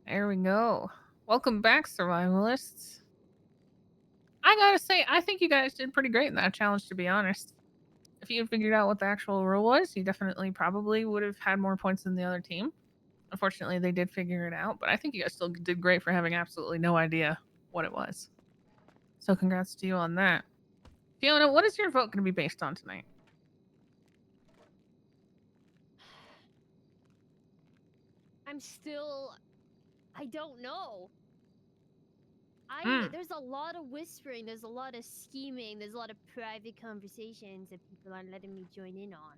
There we go. Welcome back, survivalists. I gotta say, I think you guys did pretty great in that challenge, to be honest. If you had figured out what the actual rule was, you definitely probably would have had more points than the other team. Unfortunately, they did figure it out, but I think you guys still did great for having absolutely no idea what it was. So congrats to you on that. Fiona, what is your vote going to be based on tonight? I don't know. Mm. There's a lot of whispering, there's a lot of scheming, there's a lot of private conversations that people aren't letting me join in on.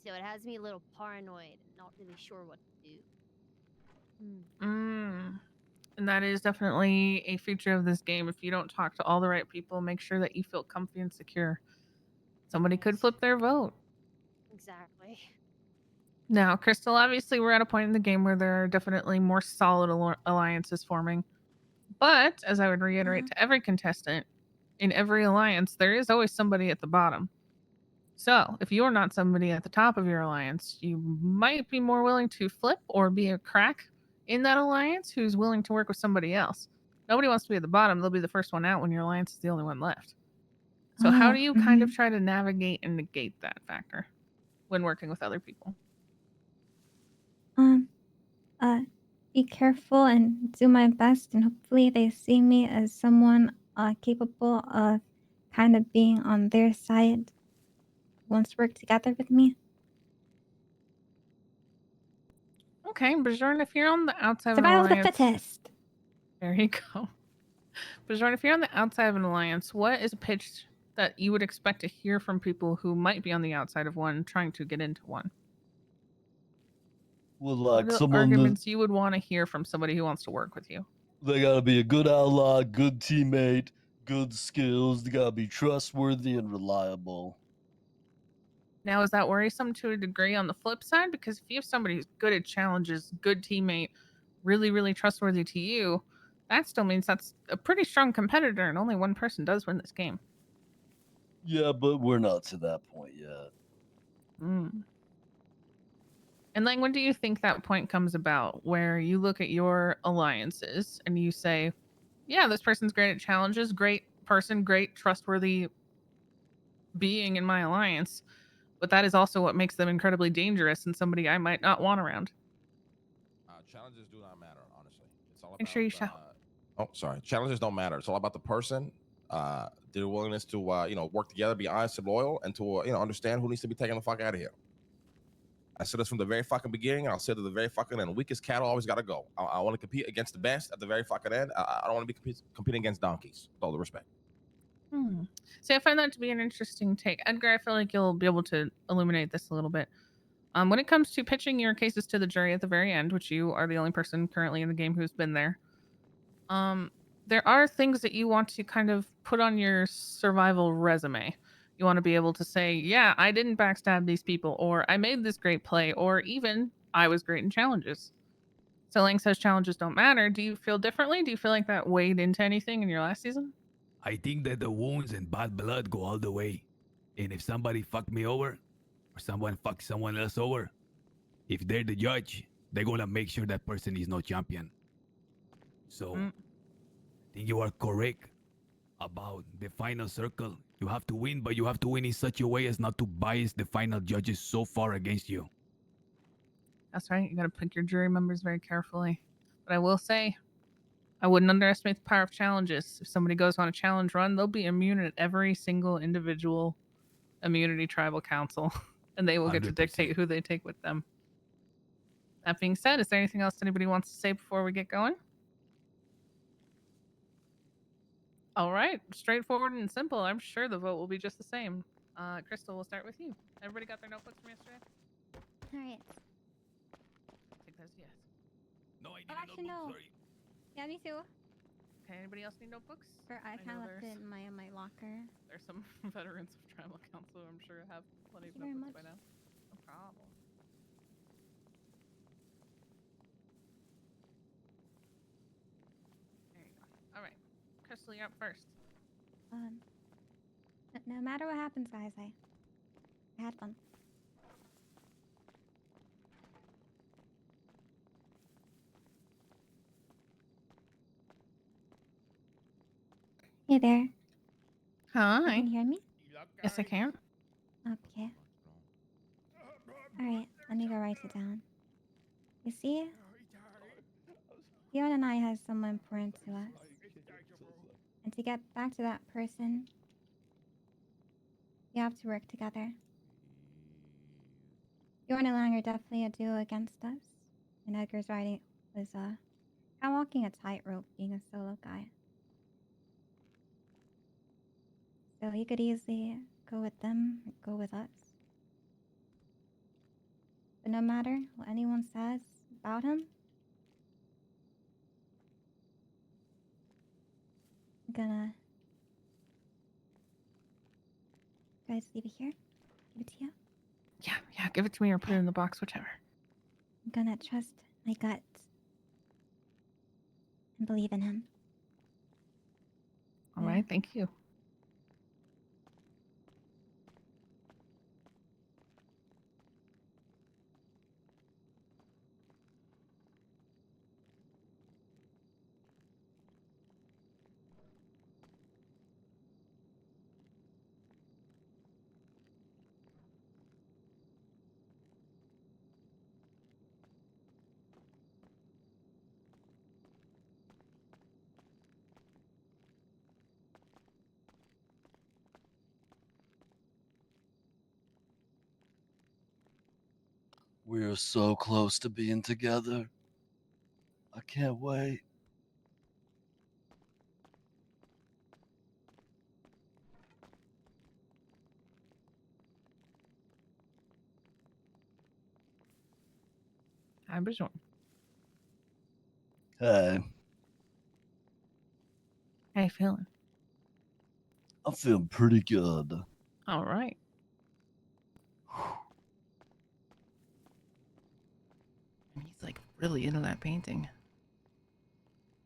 So it has me a little paranoid and not really sure what to do. And that is definitely a feature of this game. If you don't talk to all the right people, make sure that you feel comfy and secure. Somebody could flip their vote. Exactly. Now, Crystal, obviously we're at a point in the game where there are definitely more solid alliances forming. But, as I would reiterate to every contestant, in every alliance, there is always somebody at the bottom. So, if you're not somebody at the top of your alliance, you might be more willing to flip or be a crack in that alliance who's willing to work with somebody else. Nobody wants to be at the bottom. They'll be the first one out when your alliance is the only one left. So, how do you kind of try to navigate and negate that factor when working with other people? Be careful and do my best, and hopefully they see me as someone capable of kind of being on their side who wants to work together with me. Okay, Bajorn, if you're on the outside of an Survival of the alliance, fittest. there you go. Bajorn, if you're on the outside of an alliance, what is a pitch that you would expect to hear from people who might be on the outside of one trying to get into one? Well, What like are the someone arguments you would want to hear from somebody who wants to work with you? they gotta be a good ally, good teammate, good skills. They gotta be trustworthy and reliable. Now, is that worrisome to a degree on the flip side? Because if you have somebody who's good at challenges, good teammate, really, really trustworthy to you, that still means that's a pretty strong competitor, and only one person does win this game. Yeah, but we're not to that point yet. And like, when do you think that point comes about where you look at your alliances and you say, yeah, this person's great at challenges, great person, great trustworthy being in my alliance, but that is also what makes them incredibly dangerous and somebody I might not want around. Challenges do not matter, honestly. It's all about. Make sure you shout. Oh, sorry. Challenges don't matter. It's all about the person, their willingness to, work together, be honest and loyal, and to, understand who needs to be taken the fuck out of here. I said this from the very fucking beginning, and I'll say it to the very fucking end. Weakest cattle always got to go. I want to compete against the best at the very fucking end. I don't want to be competing against donkeys. With all the respect. See, I find that to be an interesting take. Edgar, I feel like you'll be able to illuminate this a little bit. When it comes to pitching your cases to the jury at the very end, which you are the only person currently in the game who's been there, there are things that you want to kind of put on your survival resume. You want to be able to say, yeah, I didn't backstab these people, or I made this great play, or even I was great in challenges. So Lang says challenges don't matter. Do you feel differently? Do you feel like that weighed into anything in your last season? I think that the wounds and bad blood go all the way. And if somebody fucked me over, or someone fucked someone else over, if they're the judge, they're gonna make sure that person is no champion. So, I think you are correct about the final circle. You have to win, but you have to win in such a way as not to bias the final judges so far against you. That's right. You got to pick your jury members very carefully. But I will say, I wouldn't underestimate the power of challenges. If somebody goes on a challenge run, they'll be immune at every single individual immunity tribal council, and they will get to 100%. dictate who they take with them. That being said, is there anything else anybody wants to say before we get going? All right, straightforward and simple. I'm sure the vote will be just the same. Crystal, we'll start with you. Everybody got their notebooks from yesterday? All right. Take those, yes. No, I Oh, actually, no. Sorry. Yeah, me too. Okay, anybody else need notebooks? I kind of left it in my locker. There's some veterans of tribal council I'm sure have plenty of Thank you very notebooks much. by now. No problem. There you go. All right, Crystal, you're up first. No matter what happens, guys, I had fun. Hey there. You Hi. can hear me? Yes, I can. Okay. Alright, let me go write it down. You see, Fiona and I has someone important to us. And to get back to that person, we have to work together. Fiona and I are definitely a duo against us. And Edgar's writing was kind of walking a tightrope being a solo guy. So he could easily go with them or go with us. But no matter what anyone says about him, I'm gonna guys leave it here. Give it to you. Yeah, give it to me or put it in the box, whichever. I'm gonna trust my gut and believe in him. All Yeah. right, thank you. We're so close to being together. I can't wait. Hi, Bijon. Hey, How you feeling? I'm feeling pretty good. All right. He's like really into that painting.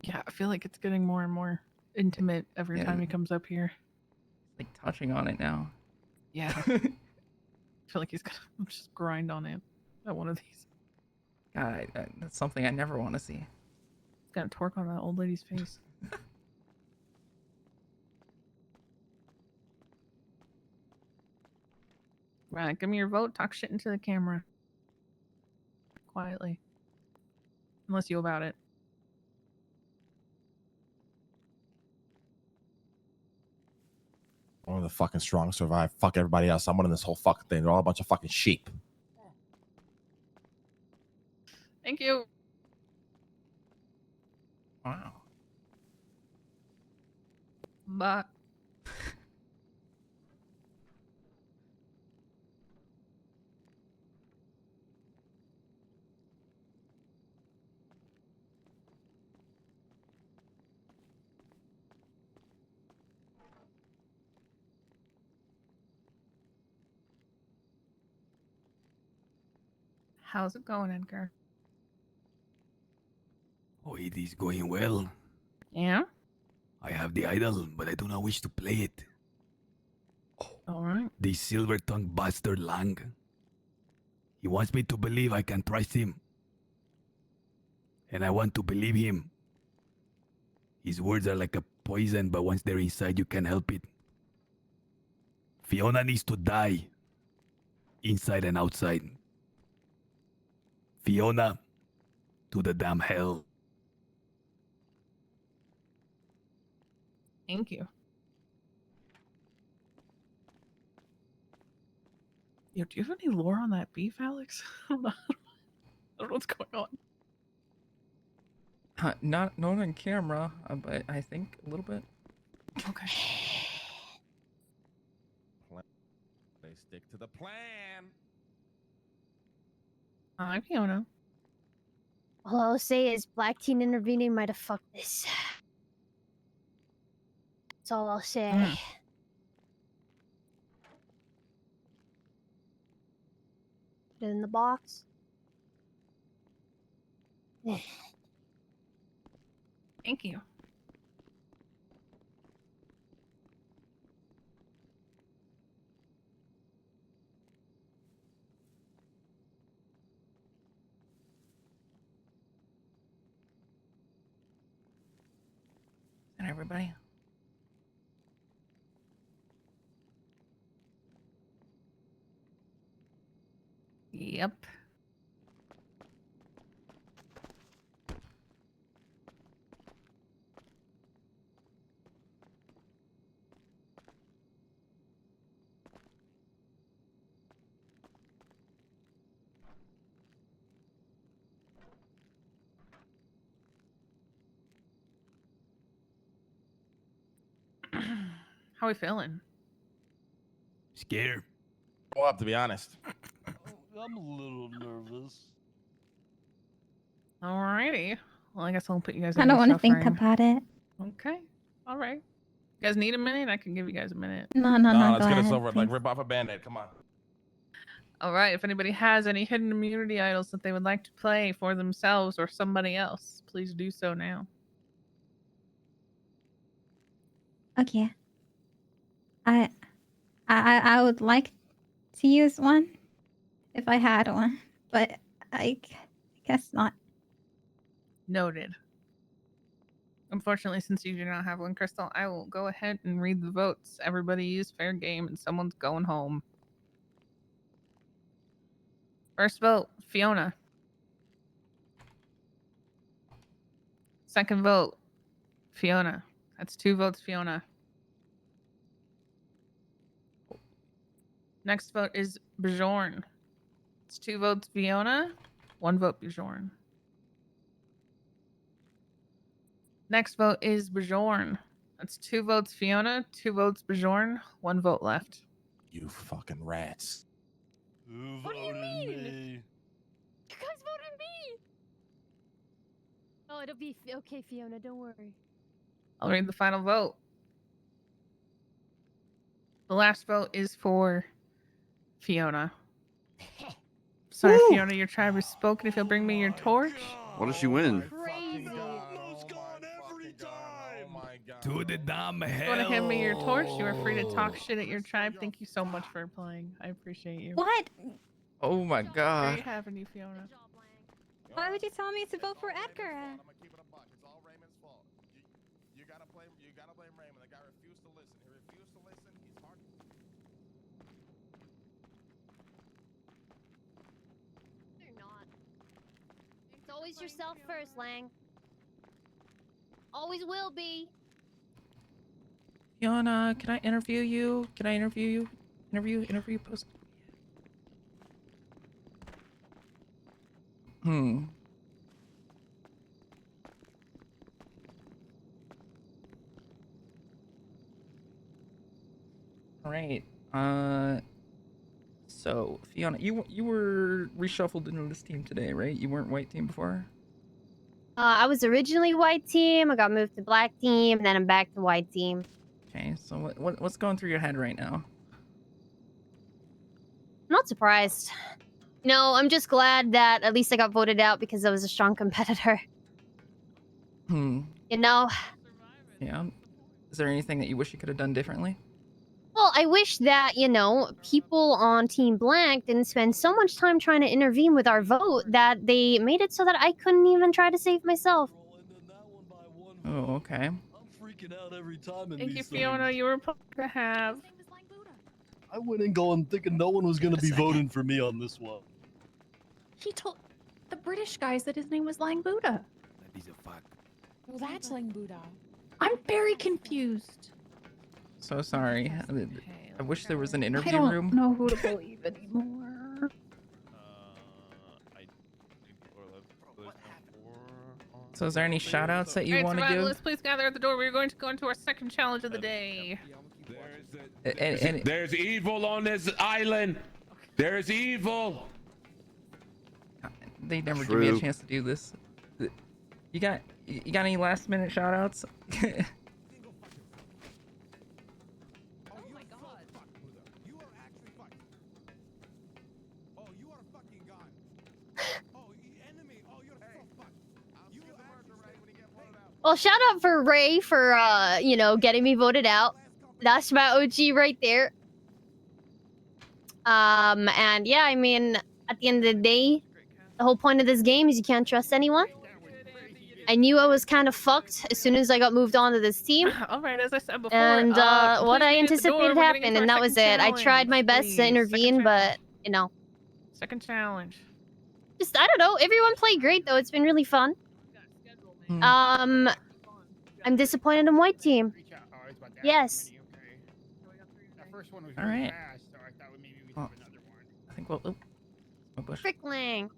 Yeah, I feel like it's getting more and more intimate every Yeah. time he comes up here. He's like touching on it now. Yeah. I feel like he's gonna just grind on it at one of these. God, that's something I never want to see. He's gonna torque on that old lady's face. Right, give me your vote. Talk shit into the camera. Quietly. Unless you about it. Only the fucking strong survive. Fuck everybody else. I'm running this whole fucking thing. They're all a bunch of fucking sheep. Thank you. Wow. But how's it going, Edgar? Oh, it is going well. Yeah? I have the idol, but I do not wish to play it. Alright. This silver-tongued bastard Lang. He wants me to believe I can trust him. And I want to believe him. His words are like a poison, but once they're inside, you can't help it. Fiona needs to die. Inside and outside. Fiona, to the damn hell. Thank you. Yo, do you have any lore on that beef, Alex? I don't know what's going on. Not on camera, but I think a little bit. Okay. They stick to the plan. Hi, Fiona. All I'll say is Black Teen intervening might have fucked this. That's all I'll say. Mm. Put it in the box. Thank you. And everybody. Yep. How we feeling? Scared. Well, up to be honest. I'm a little nervous. Alrighty. Well, I guess I'll put you guys I in don't your want to think suffering. about it. Okay. All right. You guys need a minute? I can give you guys a minute. No, No, go let's get ahead, us over. Like please. rip off a band-aid. Come on. All right. If anybody has any hidden immunity idols that they would like to play for themselves or somebody else, please do so now. Okay. I would like to use one if I had one, but I guess not. Noted. Unfortunately, since you do not have one, Crystal, I will go ahead and read the votes. Everybody is fair game and someone's going home. First vote, Fiona. Second vote, Fiona. That's 2 votes, Fiona. Next vote is Bjorn. It's 2 votes, Fiona. 1 vote, Bjorn. Next vote is Bjorn. That's 2 votes, Fiona. 2 votes, Bjorn. 1 vote left. You fucking rats. Who What do you voted mean? me? You guys voted me. Oh, it'll be okay, Fiona. Don't worry. I'll read the final vote. The last vote is for Fiona. Sorry, Woo! Fiona, your tribe has spoken. If you'll bring me your torch. What does she win? Crazy. Almost gone every time. Oh my god. To the damn If hell. you want to hand me your torch, you are free to talk shit at your tribe. Thank you so much for playing. I appreciate you. What? Oh my god. Great having you, Fiona. Good job, Lang. Why would you tell me to vote for It's all Edgar? Raymond's fault. I'm gonna keep it a buck. It's all Raymond's fault. You gotta blame Raymond. The guy refused to listen. He refused to listen. He's hard. They're not. It's always yourself first, Lang. Always will be. Fiona, can I interview you? Can I interview you? Interview post. All right. So Fiona, you were reshuffled into this team today, right? You weren't white team before. I was originally white team. I got moved to black team, and then I'm back to white team. Okay. So what's going through your head right now? I'm not surprised. No, I'm just glad that at least I got voted out because I was a strong competitor. You know? Yeah. Is there anything that you wish you could have done differently? Well, I wish that, you know, people on Team Blank didn't spend so much time trying to intervene with our vote that they made it so that I couldn't even try to save myself. Oh, okay. I'm freaking out every time in Thank you, these Fiona. things. You were a pleasure to have. I went in going thinking no one was gonna be voting for me on this one. He told the British guys that his name was Lang Buddha. That is a fact. Well, that's Lang Buddha. I'm very confused. So sorry. I wish there was an I interview don't room. know who to believe anymore. So is there any shout outs that you Alright, want to give? survivalists, please gather at the door. We're going to go into our second challenge of the day. There's evil on this island. There's evil. They never give me a True. chance to do this. You got any last minute shout outs? Well, shout out for Ray for, you know, getting me voted out. That's my OG right there. And yeah, I mean, at the end of the day, the whole point of this game is you can't trust anyone. I knew I was kind of fucked as soon as I got moved on to this team. All right, as I said before. And what please I meet at the door. anticipated We're getting happened, into and our that was second it. I tried my challenge, best please. to Second intervene, challenge. but, you know, Second challenge. Just I don't know. Everyone played great though. It's been really fun. I'm disappointed in white team. Yes. All right. Well, I think we'll. Oh, bush. Frickling.